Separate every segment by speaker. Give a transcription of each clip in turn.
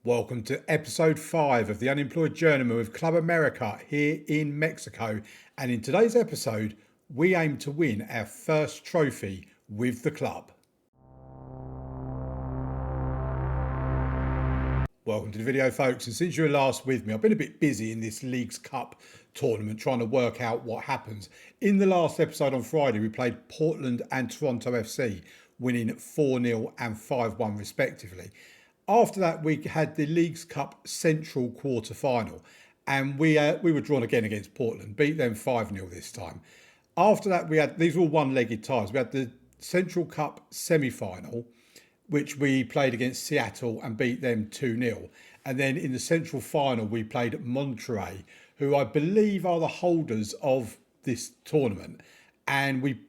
Speaker 1: Welcome to episode 5 of the Unemployed Journeyman with Club America here in Mexico. And in today's episode, we aim to win our first trophy with the club. Welcome to the video, folks. And since you were last with me, I've been a bit busy in this Leagues Cup tournament trying to work out what happens. In the last episode on Friday, we played Portland and Toronto FC, winning 4-0 and 5-1 respectively. After that, we had the Leagues Cup Central quarter-final, and we were drawn again against Portland, beat them 5-0 this time. After that, these were all one-legged ties. We had the Central Cup semi-final, which we played against Seattle and beat them 2-0. And then in the Central final, we played Monterrey, who I believe are the holders of this tournament, and we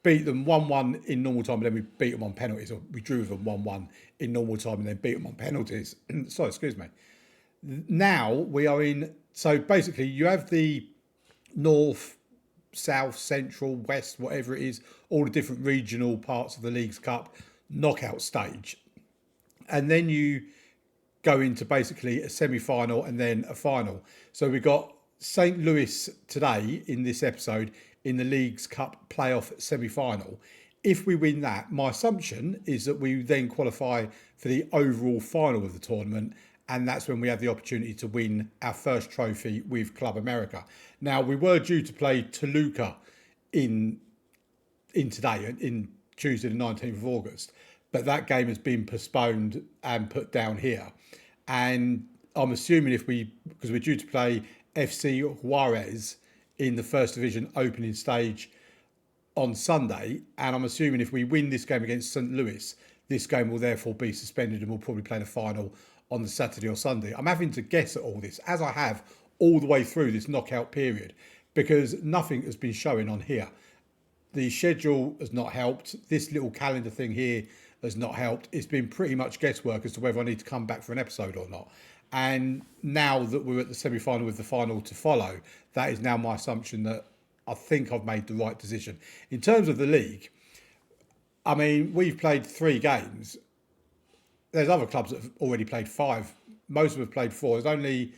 Speaker 1: beat them 1-1 in normal time, and then we beat them on penalties, or we drew with them 1-1 in normal time and then beat them on penalties. Sorry, excuse me. Now we are in, so basically you have the North, South, Central, West, whatever it is, all the different regional parts of the Leagues Cup knockout stage. And then you go into basically a semi-final and then a final. So we got St. Louis today in this episode in the Leagues Cup playoff semi-final. If we win that, my assumption is that we then qualify for the overall final of the tournament, and that's when we have the opportunity to win our first trophy with Club America. Now, we were due to play Toluca in today, in Tuesday the 19th of August, but that game has been postponed and put down here. And I'm assuming because we're due to play FC Juarez in the First Division opening stage on Sunday, and I'm assuming if we win this game against St. Louis, this game will therefore be suspended and we'll probably play the final on the Saturday or Sunday. I'm having to guess at all this, as I have all the way through this knockout period, because nothing has been showing on here. The schedule has not helped. This little calendar thing here has not helped. It's been pretty much guesswork as to whether I need to come back for an episode or not. And now that we're at the semi-final with the final to follow, that is now my assumption that I think I've made the right decision. In terms of the league, I mean, we've played 3 games. There's other clubs that have already played 5. Most of them have played 4. There's only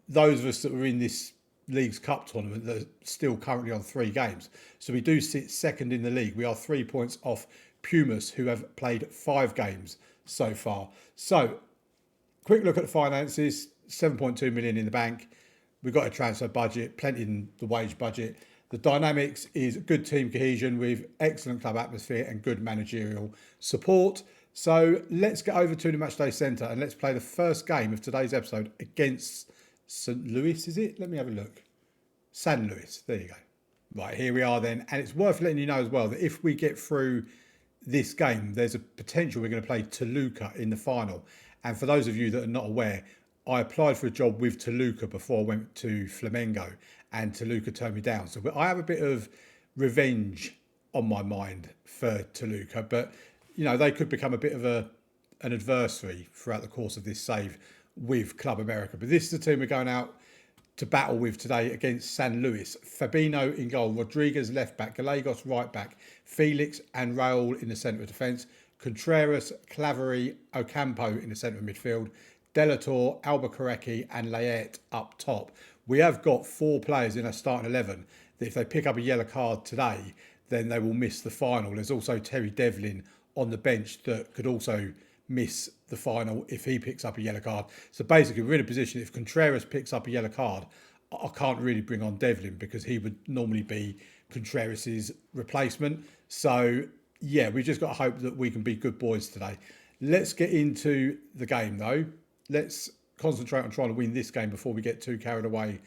Speaker 1: those of us that were in this Leagues Cup tournament that are still currently on 3 games. So we do sit second in the league. We are 3 points off Pumas, who have played 5 games so far. So, quick look at the finances, 7.2 million in the bank. We've got a transfer budget, plenty in the wage budget. The dynamics is good team cohesion with excellent club atmosphere and good managerial support. So let's get over to the Matchday Centre and let's play the first game of today's episode against St. Louis, is it? Let me have a look. San Luis, there you go. Right, here we are then. And it's worth letting you know as well that if we get through this game, there's a potential we're going to play Toluca in the final. And for those of you that are not aware, I applied for a job with Toluca before I went to Flamengo, and Toluca turned me down. So I have a bit of revenge on my mind for Toluca, but you know, they could become a bit of an adversary throughout the course of this save with Club America. But this is the team we're going out to battle with today against San Luis. Fabinho in goal, Rodriguez left back, Gallegos right back, Felix and Raul in the centre of defence, Contreras, Clavery, Ocampo in the centre of midfield, Delator, Albuquerque and Layet up top. We have got 4 players in our starting 11 that if they pick up a yellow card today, then they will miss the final. There's also Terry Devlin on the bench that could also miss the final if he picks up a yellow card. So basically we're in a position, if Contreras picks up a yellow card, I can't really bring on Devlin because he would normally be Contreras's replacement. So yeah, we've just got to hope that we can be good boys today. Let's get into the game though. Let's concentrate on trying to win this game before we get too carried away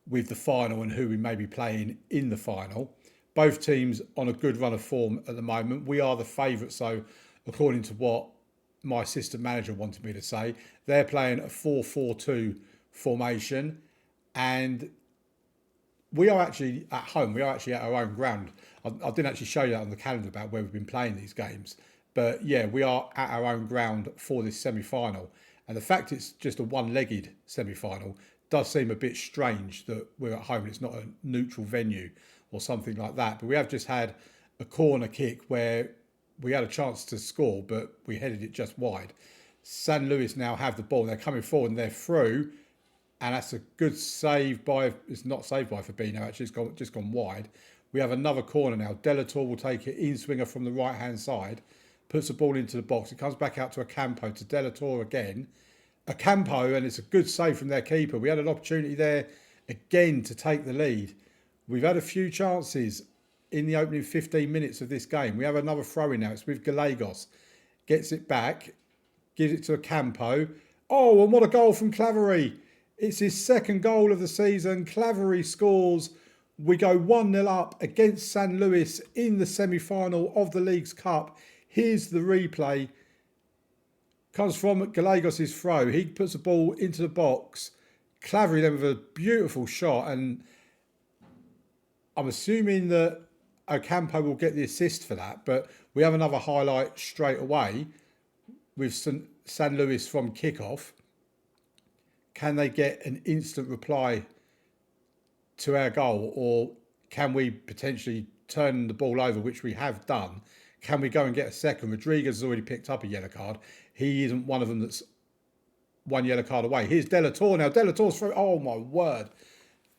Speaker 1: with the final and who we may be playing in the final. Both teams on a good run of form at the moment. We are the favourites, so according to what my assistant manager wanted me to say, they're playing a 4-4-2 formation, and we are actually at home. We are actually at our own ground. I didn't actually show you that on the calendar about where we've been playing these games, but yeah, we are at our own ground for this semi-final. And the fact it's just a one-legged semi-final does seem a bit strange that we're at home and it's not a neutral venue or something like that. But we have just had a corner kick where we had a chance to score, but we headed it just wide. San Luis now have the ball. They're coming forward and they're through. And that's a good save by, it's not saved by Fabinho, actually, it's just gone wide. We have another corner now. Delator will take it in swinger from the right-hand side, puts the ball into the box. It comes back out to Ocampo, to Delator again. Ocampo, and it's a good save from their keeper. We had an opportunity there again to take the lead. We've had a few chances in the opening 15 minutes of this game. We have another throw-in now. It's with Gallegos. Gets it back, gives it to Ocampo. Oh, and what a goal from Claverie. It's his second goal of the season. Claverie scores. We go 1-0 up against San Luis in the semi-final of the League's Cup. Here's the replay. Comes from Gallegos' throw. He puts the ball into the box. Claverie then with a beautiful shot. And I'm assuming that Ocampo will get the assist for that. But we have another highlight straight away with San Luis from kickoff. Can they get an instant reply to our goal, or can we potentially turn the ball over, which we have done? Can we go and get a second? Rodriguez has already picked up a yellow card. He isn't one of them that's one yellow card away. Here's Delator now. Delator's through. Oh, my word.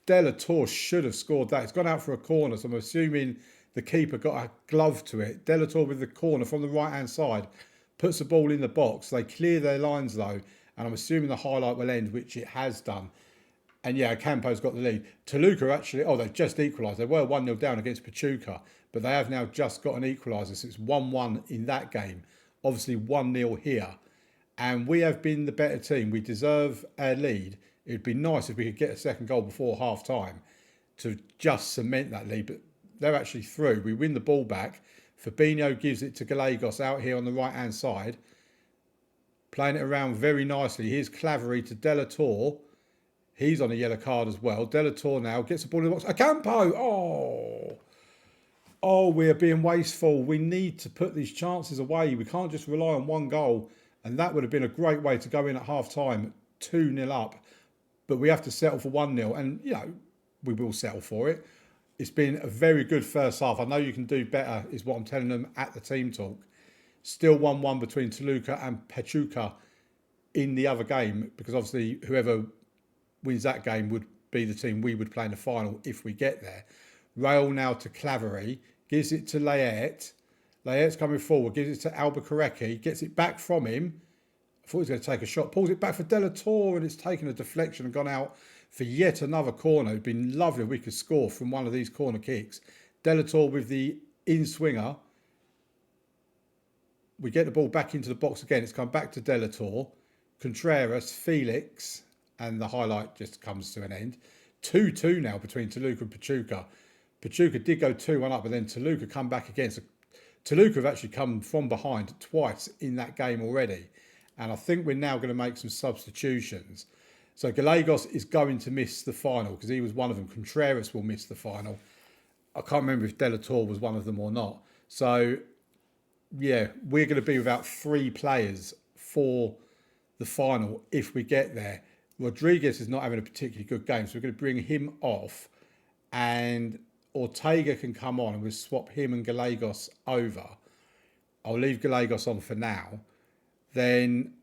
Speaker 1: Delator should have scored that. It's gone out for a corner, so I'm assuming the keeper got a glove to it. Delator with the corner from the right-hand side. Puts the ball in the box. They clear their lines, though. And I'm assuming the highlight will end, which it has done. And yeah, Campo's got the lead. Toluca actually, they've just equalised. They were 1-0 down against Pachuca, but they have now just got an equaliser. So it's 1-1 in that game. Obviously 1-0 here. And we have been the better team. We deserve our lead. It'd be nice if we could get a second goal before half time to just cement that lead. But they're actually through. We win the ball back. Fabinho gives it to Gallegos out here on the right-hand side. Playing it around very nicely. Here's Claverie to Delator. He's on a yellow card as well. Delator now gets the ball in the box. Ocampo! Oh, we're being wasteful. We need to put these chances away. We can't just rely on one goal. And that would have been a great way to go in at half-time, 2-0 up. But we have to settle for 1-0. And, we will settle for it. It's been a very good first half. I know you can do better, is what I'm telling them at the team talk. Still 1-1 between Toluca and Pachuca in the other game, because obviously whoever wins that game would be the team we would play in the final if we get there. Rail now to Claverie, gives it to Layet. Layet's coming forward, gives it to Albuquerque, gets it back from him. I thought he was going to take a shot, pulls it back for Delator, and it's taken a deflection and gone out for yet another corner. It'd been lovely if we could score from one of these corner kicks. Delator with the in-swinger. We get the ball back into the box again. It's come back to Delator. Contreras, Felix, and the highlight just comes to an end. 2-2 now between Toluca and Pachuca. Pachuca did go 2-1 up, but then Toluca come back again. So Toluca have actually come from behind twice in that game already. And I think we're now going to make some substitutions. So Gallegos is going to miss the final because he was one of them. Contreras will miss the final. I can't remember if Delator was one of them or not. So yeah, we're going to be without 3 players for the final if we get there. Rodriguez is not having a particularly good game, so we're going to bring him off, and Ortega can come on, and we'll swap him and Gallegos over. I'll leave Gallegos on for now. Then,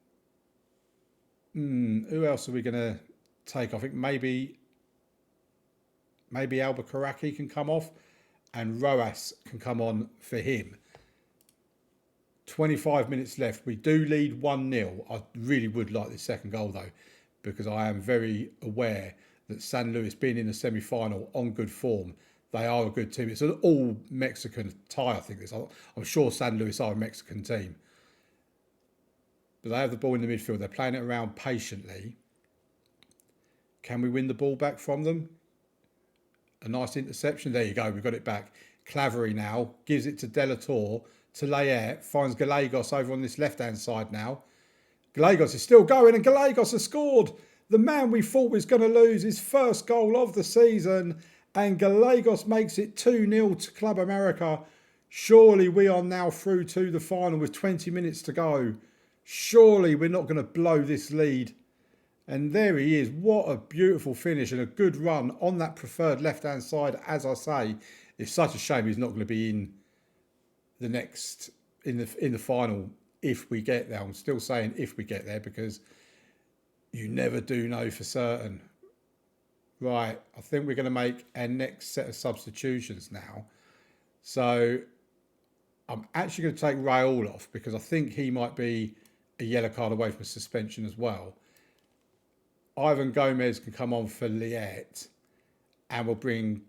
Speaker 1: who else are we going to take? I think maybe Albuquerque can come off, and Roas can come on for him. 25 minutes left. We do lead 1-0. I really would like this second goal, though, because I am very aware that San Luis, being in the semi-final on good form, they are a good team. It's an all-Mexican tie, I think. I'm sure San Luis are a Mexican team. But they have the ball in the midfield. They're playing it around patiently. Can we win the ball back from them? A nice interception. There you go. We've got it back. Claverie now gives it to Delator. To Layet, finds Gallegos over on this left-hand side now. Gallegos is still going, and Gallegos has scored. The man we thought was going to lose his first goal of the season, and Gallegos makes it 2-0 to Club America. Surely we are now through to the final with 20 minutes to go. Surely we're not going to blow this lead. And there he is. What a beautiful finish and a good run on that preferred left-hand side. As I say, it's such a shame he's not going to be in the next in the final if we get there. I'm still saying if we get there because you never do know for certain. Right, I think we're going to make our next set of substitutions now. So I'm actually going to take Raul off because I think he might be a yellow card away from a suspension as well. Ivan Gomez can come on for Liet, and we'll bring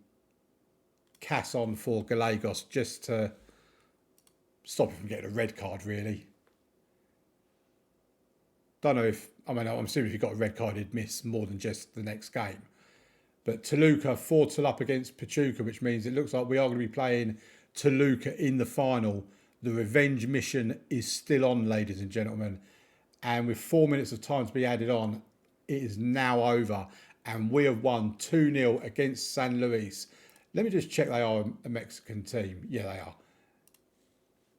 Speaker 1: Cass on for Gallegos just to stop him from getting a red card, really. Don't know if, I'm assuming if he got a red card, he'd miss more than just the next game. But Toluca 4-0 up against Pachuca, which means it looks like we are going to be playing Toluca in the final. The revenge mission is still on, ladies and gentlemen. And with 4 minutes of time to be added on, it is now over. And we have won 2-0 against San Luis. Let me just check they are a Mexican team. Yeah, they are.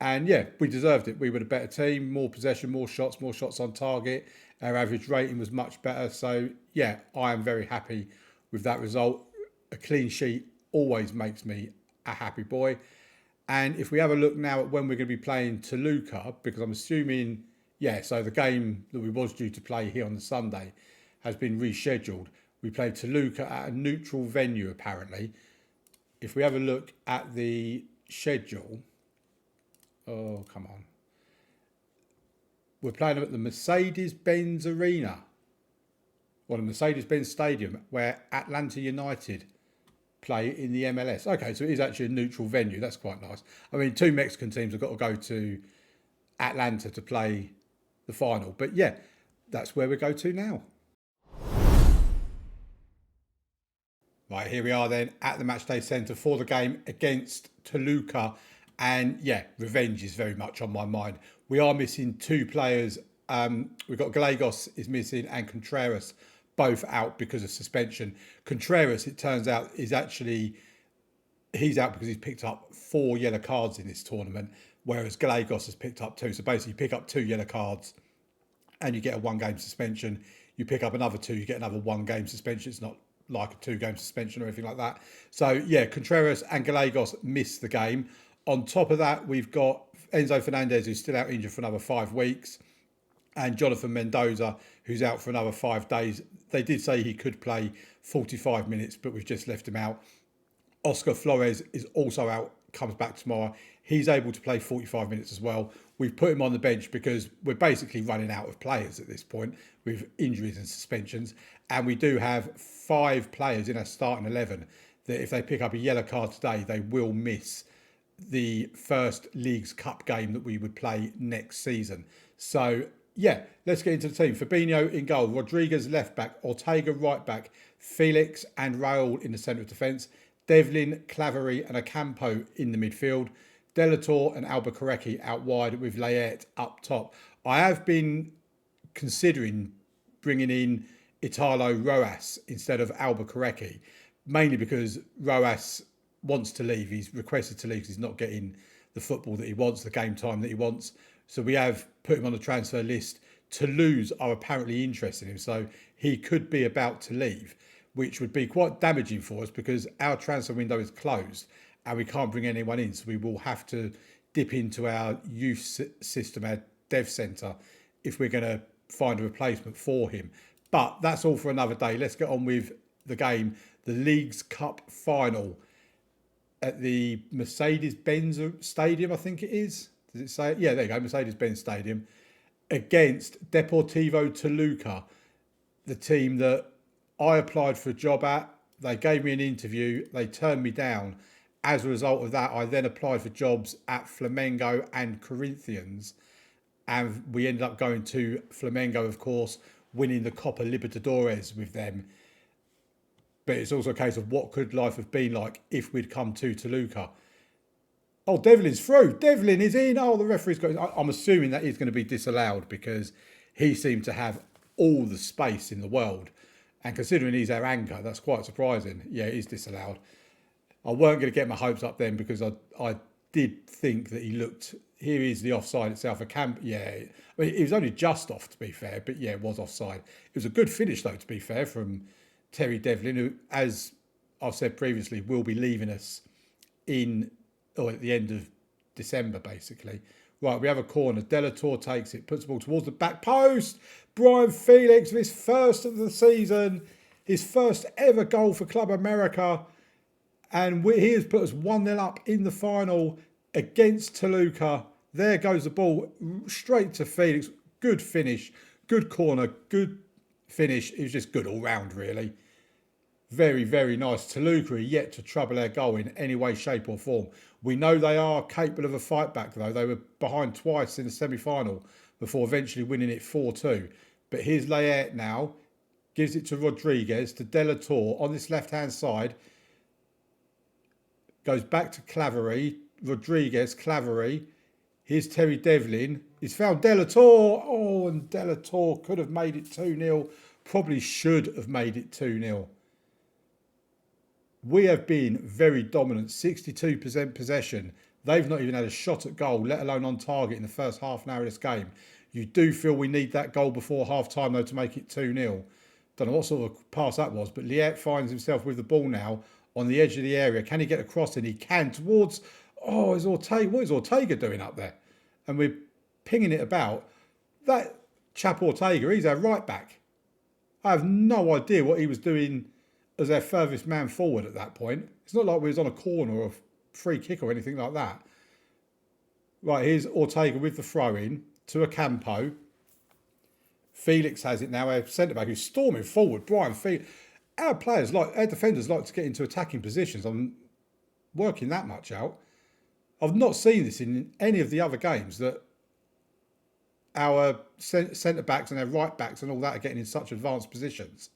Speaker 1: And yeah, we deserved it. We were the better team, more possession, more shots on target. Our average rating was much better. So yeah, I am very happy with that result. A clean sheet always makes me a happy boy. And if we have a look now at when we're going to be playing Toluca, because I'm assuming, yeah, so the game that we was due to play here on the Sunday has been rescheduled. We played Toluca at a neutral venue, apparently. If we have a look at the schedule, oh, come on. We're playing them at the Mercedes-Benz Arena, or the Mercedes-Benz Stadium, where Atlanta United play in the MLS. Okay, so it is actually a neutral venue. That's quite nice. I mean, two Mexican teams have got to go to Atlanta to play the final. But yeah, that's where we go to now. Right, here we are then at the Matchday Centre for the game against Toluca. And yeah, revenge is very much on my mind. We are missing two players. We've got Gallegos is missing and Contreras both out because of suspension. Contreras, it turns out, he's out because he's picked up 4 yellow cards in this tournament, whereas Gallegos has picked up 2. So basically you pick up 2 yellow cards and you get a 1-game suspension. You pick up another 2, you get another 1-game suspension. It's not like a 2-game suspension or anything like that. So yeah, Contreras and Gallegos missed the game. On top of that, we've got Enzo Fernandez, who's still out injured for another 5 weeks, and Jonathan Mendoza, who's out for another 5 days. They did say he could play 45 minutes, but we've just left him out. Oscar Flores is also out, comes back tomorrow. He's able to play 45 minutes as well. We've put him on the bench because we're basically running out of players at this point with injuries and suspensions. And we do have 5 players in our starting 11 that if they pick up a yellow card today, they will miss the first Leagues Cup game that we would play next season. So yeah, let's get into the team. Fabinho in goal, Rodriguez left back, Ortega right back, Felix and Raul in the centre of defence, Devlin, Clavery and Ocampo in the midfield, Delator and Albuquerque out wide with Layet up top. I have been considering bringing in Italo Roas instead of Albuquerque, mainly because Roas wants to leave. He's requested to leave because he's not getting the football that he wants, the game time that he wants. So we have put him on the transfer list. Toulouse are apparently interested in him, so he could be about to leave, which would be quite damaging for us because our transfer window is closed and we can't bring anyone in. So we will have to dip into our youth system, our dev centre, if we're going to find a replacement for him. But that's all for another day. Let's get on with the game. The Leagues Cup final at the Mercedes-Benz Stadium, I think it is. Does it say it? Yeah, there you go, Mercedes-Benz Stadium, against Deportivo Toluca, the team that I applied for a job at. They gave me an interview. They turned me down. As a result of that, I then applied for jobs at Flamengo and Corinthians. And we ended up going to Flamengo, of course, winning the Copa Libertadores with them. But it's also a case of what could life have been like if we'd come to Toluca. Oh, Devlin's through. Devlin is in. Oh, the referee's got... I'm assuming that he's going to be disallowed because he seemed to have all the space in the world. And considering he's our anchor, that's quite surprising. Yeah, he's disallowed. I weren't going to get my hopes up then because I did think that he looked... Here is the offside itself. Yeah, I mean, it was only just off, to be fair. But yeah, it was offside. It was a good finish, though, to be fair, from Terry Devlin, who, as I've said previously, will be leaving us at the end of December, basically, Right, we have a corner. Delator takes it, puts the ball towards the back post. Brian Felix, his first of the season, his first ever goal for Club America. And he has put us 1-0 up in the final against Toluca. There goes the ball straight to Felix. Good finish, good corner, good finish. It was just good all round, really. Very, very nice. Toluca are yet to trouble our goal in any way, shape or form. We know they are capable of a fight back, though. They were behind twice in the semi-final before eventually winning it 4-2. But here's Layet now. Gives it to Rodriguez, to Delator on this left-hand side. Goes back to Claverie. Rodriguez, Claverie. Here's Terry Devlin. He's found Delator. Oh, and Delator could have made it 2-0. Probably should have made it 2-0. We have been very dominant, 62% possession. They've not even had a shot at goal, let alone on target in the first half an hour of this game. You do feel we need that goal before half-time, though, to make it 2-0. Don't know what sort of pass that was, but Liet finds himself with the ball now on the edge of the area. Can he get across? And he can towards... Oh, is Ortega? What is Ortega doing up there? And we're pinging it about. That chap Ortega, he's our right back. I have no idea what he was doing as our furthest man forward at that point. It's not like we was on a corner or a free kick or anything like that. Right, here's Ortega with the throw-in to Ocampo. Felix has it now, our centre-back who's storming forward. Brian Felix. Our defenders like to get into attacking positions. I'm working that much out. I've not seen this in any of the other games, that our centre-backs and our right-backs and all that are getting in such advanced positions.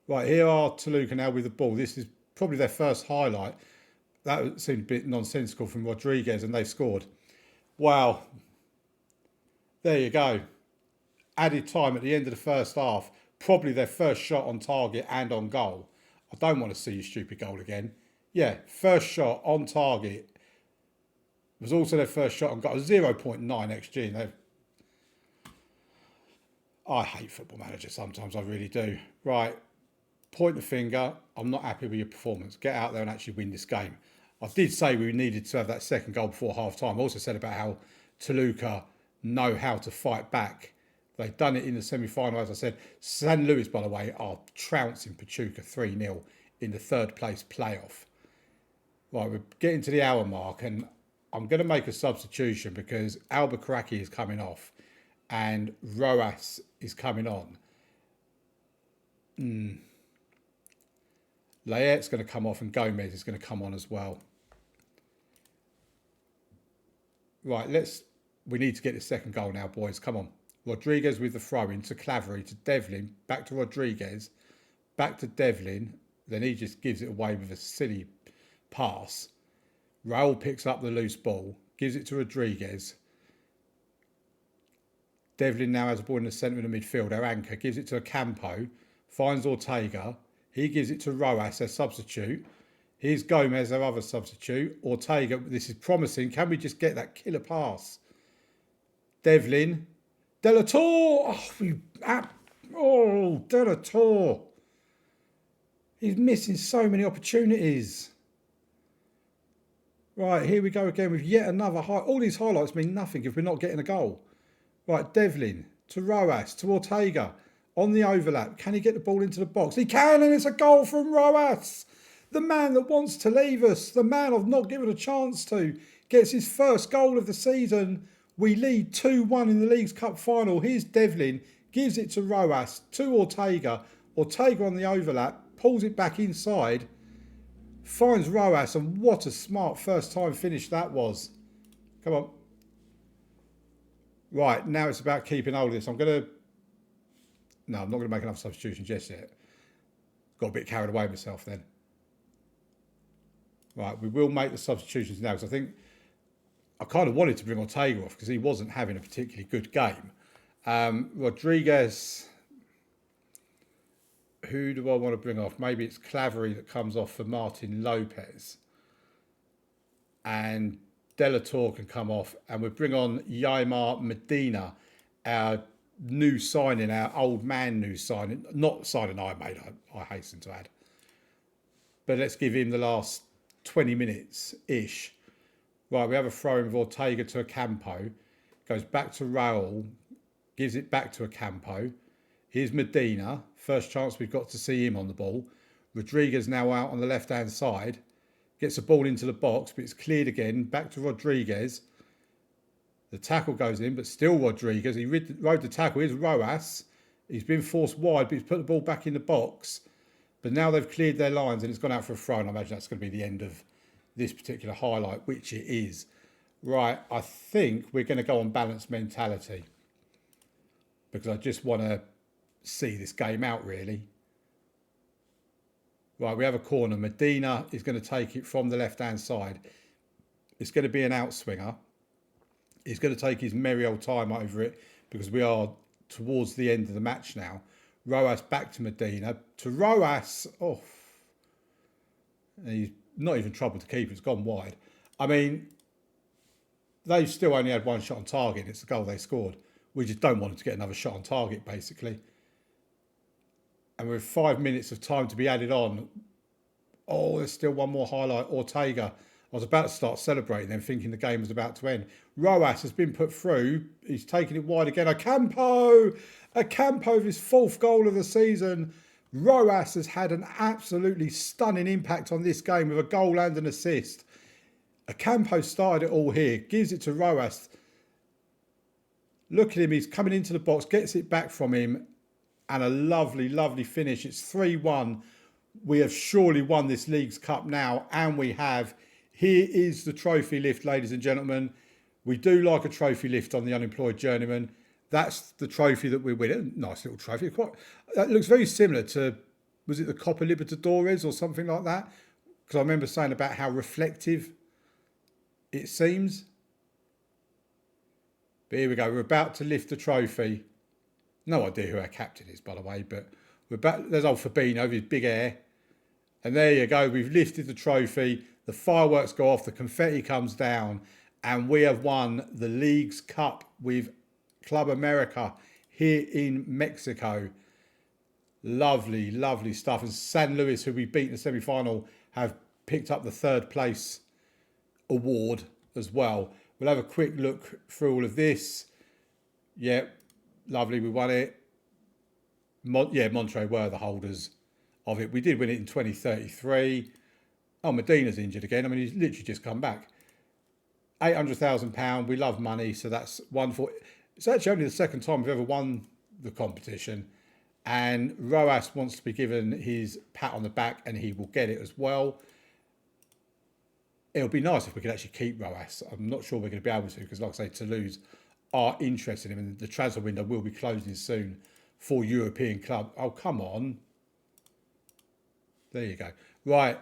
Speaker 1: Right, here are Toluca now with the ball. This is probably their first highlight. That seemed a bit nonsensical from Rodriguez, and they've scored. Wow. There you go. Added time at the end of the first half. Probably their first shot on target and on goal. I don't want to see your stupid goal again. Yeah, first shot on target. It was also their first shot on goal. 0.9 XG. I hate Football Manager sometimes, I really do. Right. Point the finger. I'm not happy with your performance. Get out there and actually win this game. I did say we needed to have that second goal before half-time. I also said about how Toluca know how to fight back. They've done it in the semi-final, as I said. San Luis, by the way, are trouncing Pachuca 3-0 in the third place playoff. Right, we're getting to the hour mark, and I'm going to make a substitution because Albuquerque is coming off and Roas is coming on. Layet's going to come off and Gomez is going to come on as well. Right, we need to get the second goal now, boys. Come on. Rodriguez with the throw-in to Claverie, to Devlin, back to Rodriguez, back to Devlin. Then he just gives it away with a silly pass. Raul picks up the loose ball, gives it to Rodriguez. Devlin now has a ball in the centre of the midfield. Our anchor gives it to Ocampo, finds Ortega. He gives it to Roas, their substitute. Here's Gomez, our other substitute. Ortega, this is promising. Can we just get that killer pass? Devlin. Delator! Delator! He's missing so many opportunities. Right, here we go again with yet another high. All these highlights mean nothing if we're not getting a goal. Right, Devlin to Roas, to Ortega. On the overlap. Can he get the ball into the box? He can, and it's a goal from Roas. The man that wants to leave us. The man I've not given a chance to. Gets his first goal of the season. We lead 2-1 in the League's Cup final. Here's Devlin. Gives it to Roas. To Ortega. Ortega on the overlap. Pulls it back inside. Finds Roas. And what a smart first time finish that was. Come on. Right, now it's about keeping hold of this. I'm not going to make enough substitutions just yet. Got a bit carried away with myself then. Right, we will make the substitutions now because I think I kind of wanted to bring Ortega off because he wasn't having a particularly good game. Rodriguez, who do I want to bring off? Maybe it's Claverie that comes off for Martin Lopez. And Delator can come off. And we bring on Yaimar Medina, our new signing, our old man new signing. Not signing I made, I hasten to add. But let's give him the last 20 minutes-ish. Right, we have a throw in with Ortega to a Campo. Goes back to Raul. Gives it back to a Campo. Here's Medina. First chance we've got to see him on the ball. Rodriguez now out on the left-hand side. Gets the ball into the box, but it's cleared again. Back to Rodriguez. The tackle goes in, but still Rodriguez. He rode the tackle. Here's Roas. He's been forced wide, but he's put the ball back in the box. But now they've cleared their lines and it's gone out for a throw. And I imagine that's going to be the end of this particular highlight, which it is. Right, I think we're going to go on balanced mentality because I just want to see this game out, really. Right, we have a corner. Medina is going to take it from the left-hand side. It's going to be an outswinger. He's going to take his merry old time over it because we are towards the end of the match now. Roas back to Medina. To Roas. Oh. And he's not even troubled to keep. It's gone wide. I mean, they still only had one shot on target. It's the goal they scored. We just don't want them to get another shot on target, basically. And with 5 minutes of time to be added on. Oh, there's still one more highlight. Ortega. I was about to start celebrating then, thinking the game was about to end. Roas has been put through. He's taken it wide again. Ocampo with his 4th goal of the season. Roas has had an absolutely stunning impact on this game with a goal and an assist. Ocampo started it all here. Gives it to Roas. Look at him. He's coming into the box. Gets it back from him. And a lovely, lovely finish. It's 3-1. We have surely won this Leagues Cup now. And we have. Here is the trophy lift, ladies and gentlemen. We do like a trophy lift on the Unemployed Journeyman. That's the trophy that we win. Nice little trophy. That looks very similar to, was it the Copa Libertadores or something like that? Because I remember saying about how reflective it seems. But here we go. We're about to lift the trophy. No idea who our captain is, by the way. But we're back. There's old Fabinho with his big hair. And there you go. We've lifted the trophy. The fireworks go off. The confetti comes down. And we have won the Leagues Cup with Club America here in Mexico. Lovely, lovely stuff. And San Luis, who we beat in the semi-final, have picked up the 3rd place award as well. We'll have a quick look through all of this. Yeah, lovely. We won it. Monterrey were the holders of it. We did win it in 2033. Oh, Medina's injured again. I mean, he's literally just come back. £800,000. We love money, so that's wonderful. It's actually only the 2nd time we've ever won the competition. And Roas wants to be given his pat on the back, and he will get it as well. It'll be nice if we could actually keep Roas. I'm not sure we're going to be able to because, like I say, Toulouse are interested in him. And the transfer window will be closing soon for European club. Oh, come on. There you go. Right.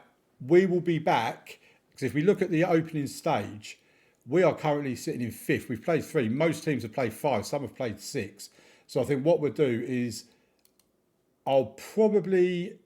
Speaker 1: We will be back because if we look at the opening stage, we are currently sitting in 5th. We've played 3. Most teams have played 5. Some have played 6. So I think what we'll do is we'll probably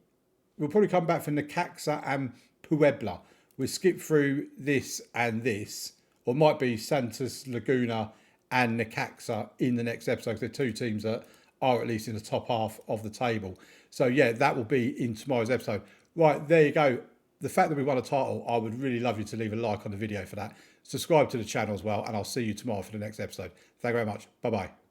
Speaker 1: come back for Necaxa and Puebla. We'll skip through this and this, or it might be Santos Laguna and Necaxa in the next episode because they're 2 teams that are at least in the top half of the table. So yeah, that will be in tomorrow's episode. Right, there you go. The fact that we won a title, I would really love you to leave a like on the video for that. Subscribe to the channel as well, and I'll see you tomorrow for the next episode. Thank you very much. Bye-bye.